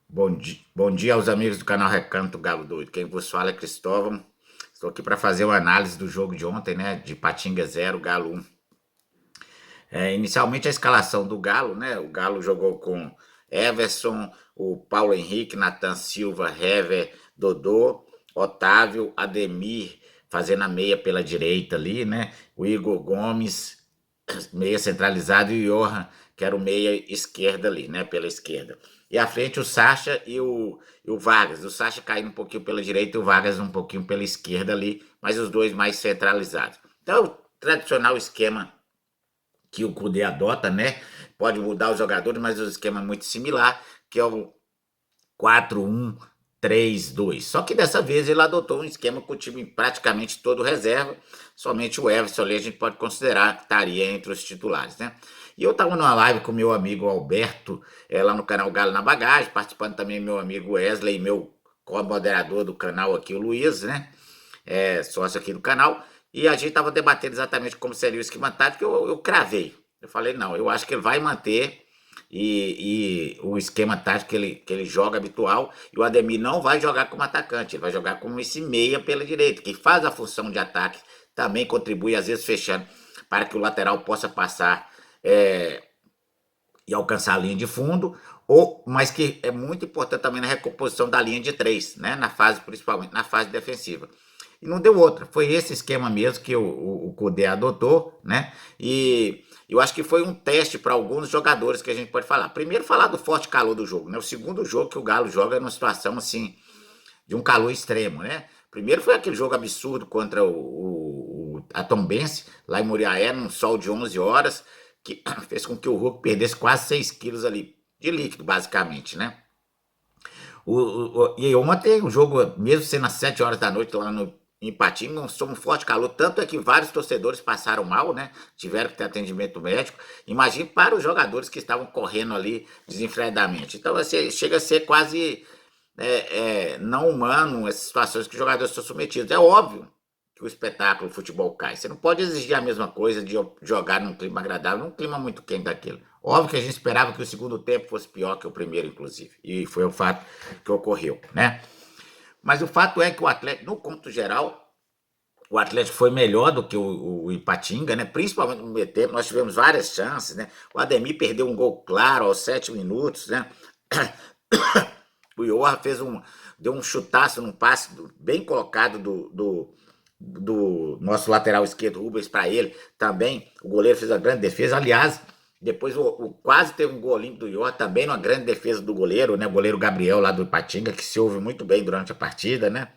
Bom dia aos amigos do canal Recanto Galo Doido. Quem vos fala é Cristóvão. Estou aqui para fazer uma análise do jogo de ontem, né? De Patinga 0, Galo 1. Inicialmente a escalação do Galo, né? O Galo jogou com Everson, o Paulo Henrique, Nathan Silva, Hever, Dodô, Otávio, Ademir, fazendo a meia pela direita ali, né? O Igor Gomes, meia centralizado, e o Johan, que era o meia esquerda ali, né? Pela esquerda. E à frente o Sacha e o Vargas. O Sacha caindo um pouquinho pela direita e o Vargas um pouquinho pela esquerda ali, mas os dois mais centralizados. Então, o tradicional esquema que o Cudê adota, né? Pode mudar os jogadores, mas o esquema é muito similar, que é o 4-1-3-2. Só que dessa vez ele adotou um esquema com o time praticamente todo reserva, somente o Everson ali a gente pode considerar que estaria entre os titulares, né? E eu estava numa live com meu amigo Alberto, lá no canal Galo na Bagagem, participando também meu amigo Wesley, meu co-moderador do canal aqui, o Luiz, né? Sócio aqui do canal, e a gente estava debatendo exatamente como seria o esquema tático, eu cravei. Eu falei, não, eu acho que ele vai manter e o esquema tático que ele joga habitual, e o Ademir não vai jogar como atacante, ele vai jogar como esse meia pela direita, que faz a função de ataque, também contribui, às vezes fechando, para que o lateral possa passar é, e alcançar a linha de fundo, mas que é muito importante também na recomposição da linha de três, né? Na fase, principalmente na fase defensiva. E não deu outra. Foi esse esquema mesmo que o Cudê adotou, né? E eu acho que foi um teste para alguns jogadores que a gente pode falar. Primeiro, falar do forte calor do jogo, né? O segundo jogo que o Galo joga é numa situação assim, de um calor extremo, né? Primeiro foi aquele jogo absurdo contra a Tombense, lá em Muriaé, num sol de 11 horas, que fez com que o Hulk perdesse quase 6 quilos ali, de líquido, basicamente, né? E ontem o jogo, mesmo sendo às 7 horas da noite lá em Patinga, não somos um forte calor, tanto é que vários torcedores passaram mal, né? Tiveram que ter atendimento médico. Imagine para os jogadores que estavam correndo ali desenfreadamente. Então, assim, chega a ser quase não humano essas situações que os jogadores são submetidos. É óbvio que o espetáculo, o futebol cai. Você não pode exigir a mesma coisa de jogar num clima agradável, num clima muito quente daquele. Óbvio que a gente esperava que o segundo tempo fosse pior que o primeiro, inclusive. E foi o fato que ocorreu, né? Mas o fato é que o Atlético, no cômputo geral, o Atlético foi melhor do que o Ipatinga, né? Principalmente no primeiro tempo, nós tivemos várias chances, né? O Ademir perdeu um gol claro aos 7 minutos, né? O Johan deu um chutaço num passe bem colocado do nosso lateral esquerdo, Rubens, para ele. Também o goleiro fez uma grande defesa. Aliás, depois quase teve um golinho do Johan, também uma grande defesa do goleiro, né? O goleiro Gabriel lá do Ipatinga, que se ouve muito bem durante a partida, né?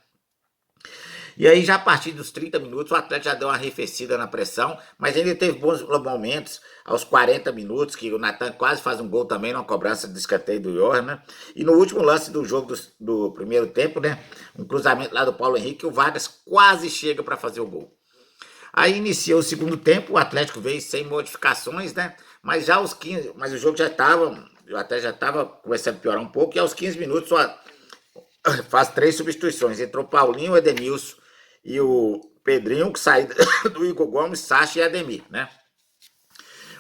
E aí, já a partir dos 30 minutos, o Atlético já deu uma arrefecida na pressão, mas ainda teve bons momentos aos 40 minutos, que o Natan quase faz um gol também numa cobrança de escanteio do Johan, né? E no último lance do jogo do primeiro tempo, né? Um cruzamento lá do Paulo Henrique, o Vargas quase chega para fazer o gol. Aí iniciou o segundo tempo, o Atlético veio sem modificações, né? Mas já aos 15, mas o jogo já estava, até já estava começando a piorar um pouco, e aos 15 minutos faz três substituições. Entrou Paulinho, Edenilson e o Pedrinho, que saiu do Igor Gomes, Sacha e Ademir, né?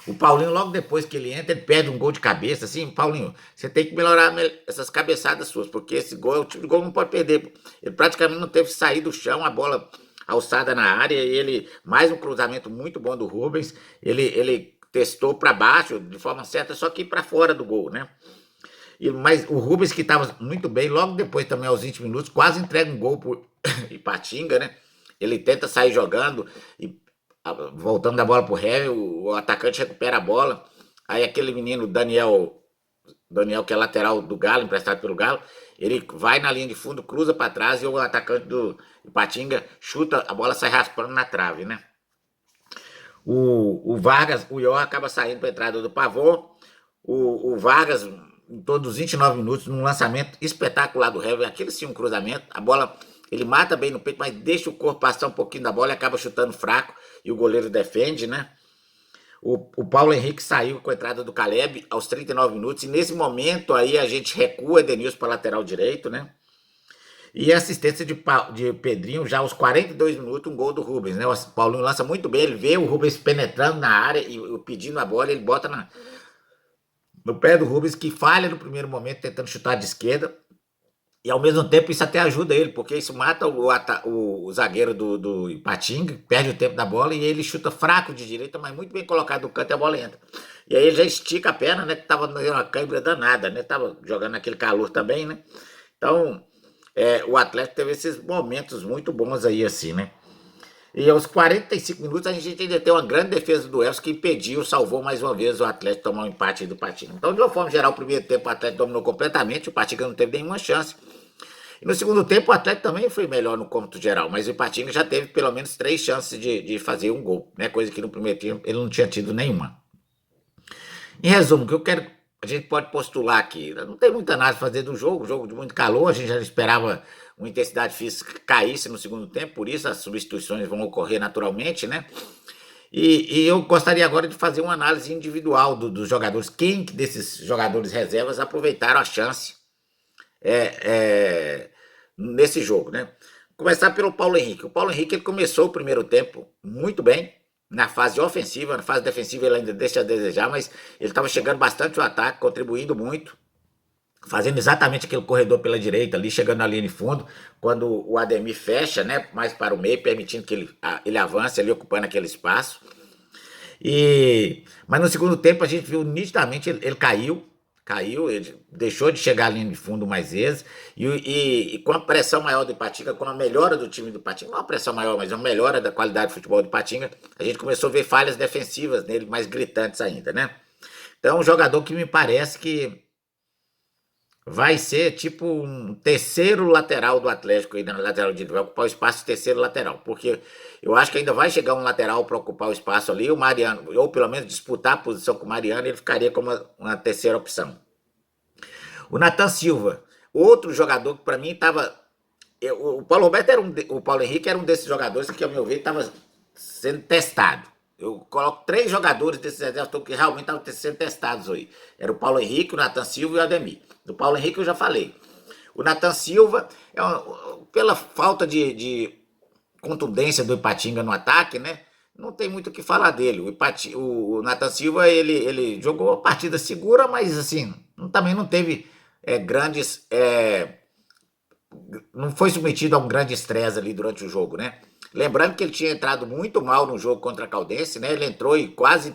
O Paulinho, logo depois que ele entra, ele perde um gol de cabeça. Assim, Paulinho, você tem que melhorar essas cabeçadas suas, porque esse gol, o tipo de gol não pode perder. Ele praticamente não teve que sair do chão, a bola alçada na área, e ele, mais um cruzamento muito bom do Rubens, ele testou para baixo, de forma certa, só que para fora do gol, né? Mas o Rubens, que estava muito bem, logo depois também, aos 20 minutos, quase entrega um gol por Ipatinga, né? Ele tenta sair jogando, e voltando a bola pro Hever, o atacante recupera a bola. Aí aquele menino, Daniel, que é lateral do Galo, emprestado pelo Galo, ele vai na linha de fundo, cruza para trás e o atacante do Ipatinga chuta, a bola sai raspando na trave, né? O Vargas, o Ior acaba saindo para a entrada do Pavon. O Vargas, em todos os 29 minutos, num lançamento espetacular do Hever, aquele sim um cruzamento, a bola ele mata bem no peito, mas deixa o corpo passar um pouquinho da bola e acaba chutando fraco, e o goleiro defende, né? O Paulo Henrique saiu com a entrada do Caleb aos 39 minutos, e nesse momento aí a gente recua Edenilson para lateral direito, né? E a assistência de Pedrinho já aos 42 minutos, um gol do Rubens, né? O Paulinho lança muito bem, ele vê o Rubens penetrando na área e pedindo a bola, ele bota no pé do Rubens, que falha no primeiro momento tentando chutar de esquerda. E ao mesmo tempo isso até ajuda ele, porque isso mata o zagueiro do Ipatinga, perde o tempo da bola e ele chuta fraco de direita, mas muito bem colocado no canto e a bola entra. E aí ele já estica a perna, né? Que tava numa cãibra danada, né? Tava jogando aquele calor também, né? Então, o Atlético teve esses momentos muito bons aí, assim, né? E aos 45 minutos a gente ainda tem uma grande defesa do Elcio que impediu, salvou mais uma vez o Atlético tomar um empate aí do Patinga. Então, de uma forma geral, o primeiro tempo o Atlético dominou completamente, o Patinga não teve nenhuma chance. E no segundo tempo o Atlético também foi melhor no cômputo geral, mas o Ipatinga já teve pelo menos 3 chances de fazer um gol, né? Coisa que no primeiro tempo ele não tinha tido nenhuma. Em resumo, o que eu quero, a gente pode postular aqui, não tem muita análise a fazer do jogo de muito calor, a gente já esperava uma intensidade física que caísse no segundo tempo, por isso as substituições vão ocorrer naturalmente, né? E eu gostaria agora de fazer uma análise individual dos jogadores, quem desses jogadores reservas aproveitaram a chance nesse jogo, né? Começar pelo Paulo Henrique. O Paulo Henrique ele começou o primeiro tempo muito bem, na fase ofensiva, na fase defensiva ele ainda deixa a desejar, mas ele estava chegando bastante ao ataque, contribuindo muito, fazendo exatamente aquele corredor pela direita ali, chegando na linha de fundo, quando o Ademir fecha, né, mais para o meio, permitindo que ele avance ali, ocupando aquele espaço. Mas no segundo tempo a gente viu nitidamente ele caiu, ele deixou de chegar à linha de fundo mais vezes, e com a pressão maior do Ipatinga, com a melhora do time do Ipatinga, não uma pressão maior, mas uma melhora da qualidade do futebol do Ipatinga, a gente começou a ver falhas defensivas nele mais gritantes ainda, né? Então é um jogador que me parece que vai ser tipo um terceiro lateral do Atlético aí na lateral direita, vai ocupar o espaço de terceiro lateral, porque eu acho que ainda vai chegar um lateral para ocupar o espaço ali, o Mariano, ou pelo menos disputar a posição com o Mariano, ele ficaria como uma terceira opção. O Nathan Silva, outro jogador que para mim estava. O Paulo Roberto o Paulo Henrique era um desses jogadores que, ao meu ver, estava sendo testado. Eu coloco 3 jogadores desses exércitos que realmente estavam sendo testados aí. Era o Paulo Henrique, o Nathan Silva e o Ademir. Do Paulo Henrique eu já falei. O Nathan Silva, pela falta de contundência do Ipatinga no ataque, né? Não tem muito o que falar dele. O Nathan Silva, ele jogou uma partida segura, mas assim, também não teve grandes. Não foi submetido a um grande estresse ali durante o jogo, né? Lembrando que ele tinha entrado muito mal no jogo contra a Caldense, né? Ele entrou e quase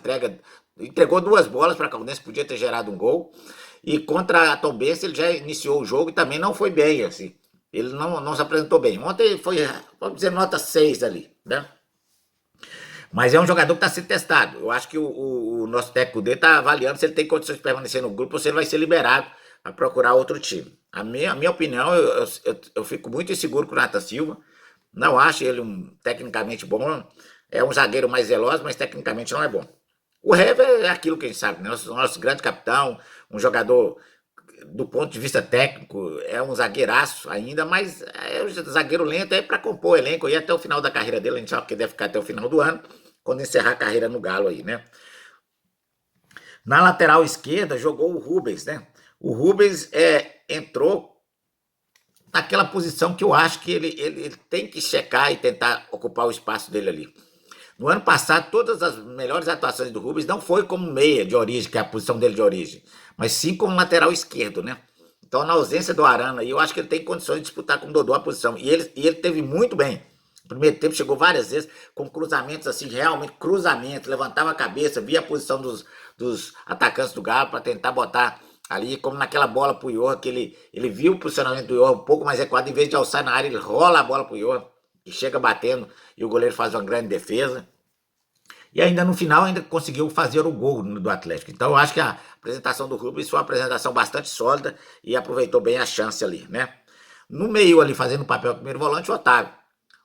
entregou 2 bolas para a Caldense, podia ter gerado um gol. E contra a Tombense ele já iniciou o jogo e também não foi bem, assim. Ele não se apresentou bem. Ontem foi, vamos dizer, nota 6 ali, né? Mas é um jogador que está sendo testado. Eu acho que o nosso técnico dele está avaliando se ele tem condições de permanecer no grupo ou se ele vai ser liberado para procurar outro time. A minha opinião, eu fico muito inseguro com o Nathan Silva. Não acho ele tecnicamente bom. É um zagueiro mais veloz, mas tecnicamente não é bom. O Hever é aquilo que a gente sabe, né? Nosso grande capitão, um jogador do ponto de vista técnico, é um zagueiraço ainda, mas é um zagueiro lento aí para compor o elenco aí até o final da carreira dele. A gente sabe que deve ficar até o final do ano, quando encerrar a carreira no Galo aí, né? Na lateral esquerda jogou o Rubens, né? O Rubens entrou naquela posição que eu acho que ele tem que checar e tentar ocupar o espaço dele ali. No ano passado, todas as melhores atuações do Rubens não foi como meia de origem, que é a posição dele de origem, mas sim como lateral esquerdo, né? Então, na ausência do Arana, eu acho que ele tem condições de disputar com o Dodô a posição. E ele teve muito bem. No primeiro tempo chegou várias vezes com cruzamentos assim, realmente cruzamento, levantava a cabeça, via a posição dos atacantes do Galo para tentar botar ali, como naquela bola pro Ior, que ele viu o posicionamento do Ior um pouco mais recuado, em vez de alçar na área, ele rola a bola pro Ior e chega batendo e o goleiro faz uma grande defesa. E ainda no final ainda conseguiu fazer o gol do Atlético. Então eu acho que a apresentação do Rubens foi uma apresentação bastante sólida e aproveitou bem a chance ali, né? No meio ali, fazendo o papel do primeiro volante, o Otávio.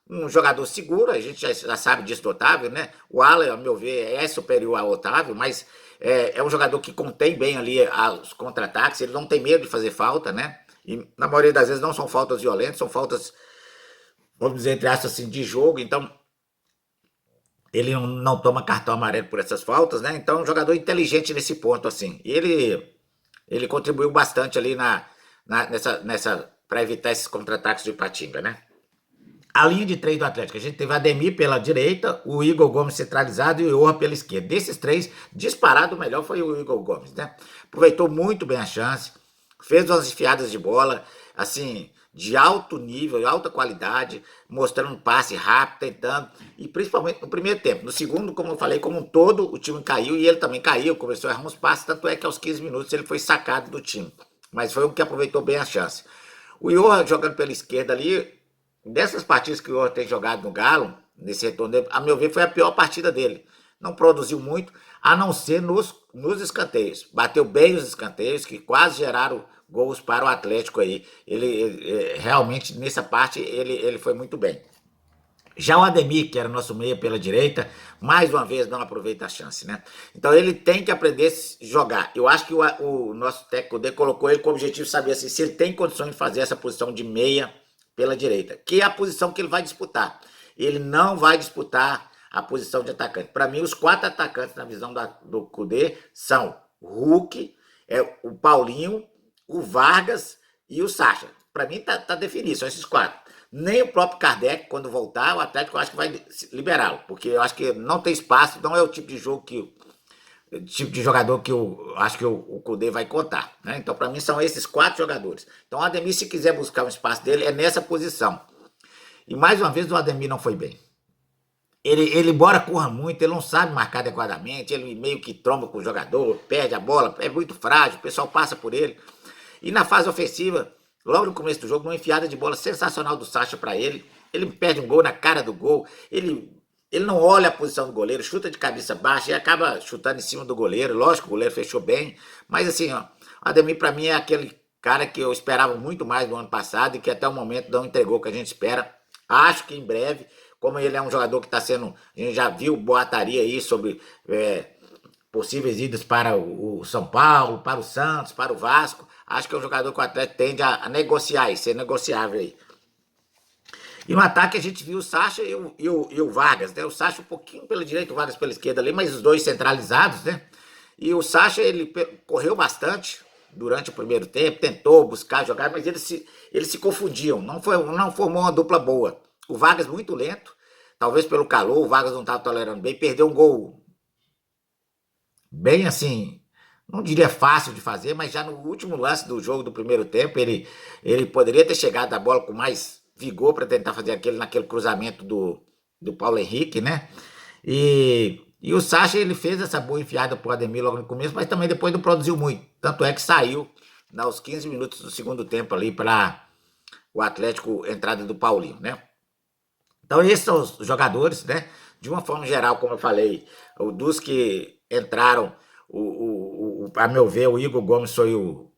Um jogador seguro, a gente já sabe disso do Otávio, né? O Alan, a meu ver, é superior ao Otávio, mas é um jogador que contém bem ali os contra-ataques, ele não tem medo de fazer falta, né? E na maioria das vezes não são faltas violentas, são faltas, vamos dizer, entre aspas, assim, de jogo, então ele não toma cartão amarelo por essas faltas, né? Então é um jogador inteligente nesse ponto, assim. E ele contribuiu bastante ali nessa para evitar esses contra-ataques do Ipatinga, né? A linha de três do Atlético, a gente teve Ademir pela direita, o Igor Gomes centralizado e o Iorra pela esquerda. Desses três, disparado o melhor foi o Igor Gomes, né? Aproveitou muito bem a chance, fez umas enfiadas de bola, assim, de alto nível, alta qualidade, mostrando um passe rápido, tentando, e principalmente no primeiro tempo. No segundo, como eu falei, como um todo, o time caiu e ele também caiu, começou a errar uns passes, tanto é que aos 15 minutos ele foi sacado do time. Mas foi o que aproveitou bem a chance. O Iorra jogando pela esquerda ali, dessas partidas que o Iorra tem jogado no Galo, nesse retorno dele, a meu ver, foi a pior partida dele. Não produziu muito, a não ser nos escanteios. Bateu bem os escanteios, que quase geraram gols para o Atlético aí. Ele realmente, nessa parte, ele foi muito bem. Já o Ademir, que era nosso meia pela direita, mais uma vez não aproveita a chance, né? Então ele tem que aprender a jogar. Eu acho que o nosso técnico colocou ele com o objetivo de saber assim, se ele tem condições de fazer essa posição de meia pela direita, que é a posição que ele vai disputar. Ele não vai disputar a posição de atacante. Para mim, os quatro atacantes na visão do Cudê são o Hulk, o Paulinho, o Vargas e o Sacha. Para mim tá definido, são esses quatro. Nem o próprio Kardec, quando voltar, o Atlético eu acho que vai liberá-lo, porque eu acho que não tem espaço, não é o tipo de jogo tipo de jogador que eu acho que o Cudê vai contar, né? Então, para mim, são esses quatro jogadores. Então, o Ademir, se quiser buscar um espaço dele, é nessa posição. E mais uma vez, o Ademir não foi bem. Ele embora corra muito, ele não sabe marcar adequadamente, ele meio que tromba com o jogador, perde a bola, é muito frágil, o pessoal passa por ele. E na fase ofensiva, logo no começo do jogo, uma enfiada de bola sensacional do Sacha para ele perde um gol na cara do gol, ele não olha a posição do goleiro, chuta de cabeça baixa e acaba chutando em cima do goleiro. Lógico, o goleiro fechou bem, mas assim, ó, o Ademir para mim é aquele cara que eu esperava muito mais do ano passado e que até o momento não entregou o que a gente espera. Acho que em breve, como ele é um jogador que está sendo, a gente já viu boataria aí sobre possíveis idas para o São Paulo, para o Santos, para o Vasco. Acho que é um jogador que o Atlético tende a negociar e ser negociável aí. E no ataque a gente viu o Sacha e o Vargas, né? O Sacha um pouquinho pela direita, o Vargas pela esquerda ali, mas os dois centralizados, né? E o Sacha, ele correu bastante durante o primeiro tempo, tentou buscar jogar, mas eles se confundiam, não formou uma dupla boa. O Vargas muito lento, talvez pelo calor, o Vargas não estava tolerando bem, perdeu um gol bem assim, não diria fácil de fazer, mas já no último lance do jogo do primeiro tempo, ele poderia ter chegado a bola com mais vigor para tentar fazer naquele cruzamento do Paulo Henrique, né? E o Sacha, ele fez essa boa enfiada pro Ademir logo no começo, mas também depois não produziu muito. Tanto é que saiu aos 15 minutos do segundo tempo ali para o Atlético, entrada do Paulinho, né? Então esses são os jogadores, né? De uma forma geral, como eu falei, dos que entraram, a meu ver, o Igor Gomes foi o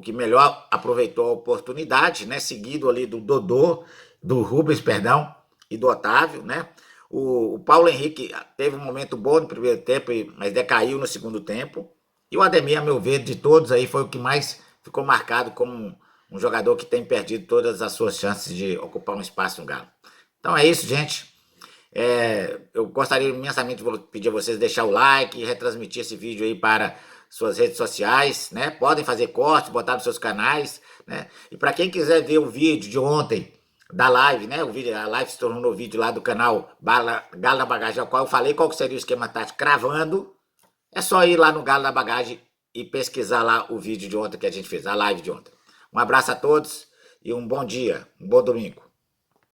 que melhor aproveitou a oportunidade, né? Seguido ali do Dodô, do Rubens, perdão, e do Otávio, né? O Paulo Henrique teve um momento bom no primeiro tempo, mas decaiu no segundo tempo. E o Ademir, a meu ver, de todos aí, foi o que mais ficou marcado como um jogador que tem perdido todas as suas chances de ocupar um espaço no Galo. Então é isso, gente. Eu gostaria imensamente de pedir a vocês deixar o like e retransmitir esse vídeo aí para suas redes sociais, né? Podem fazer cortes, botar nos seus canais, né? E para quem quiser ver o vídeo de ontem da live, né? A live se tornou no vídeo lá do canal Galo da Bagagem, ao qual eu falei qual seria o esquema tático cravando. É só ir lá no Galo da Bagagem e pesquisar lá o vídeo de ontem que a gente fez, a live de ontem. Um abraço a todos e um bom dia, um bom domingo.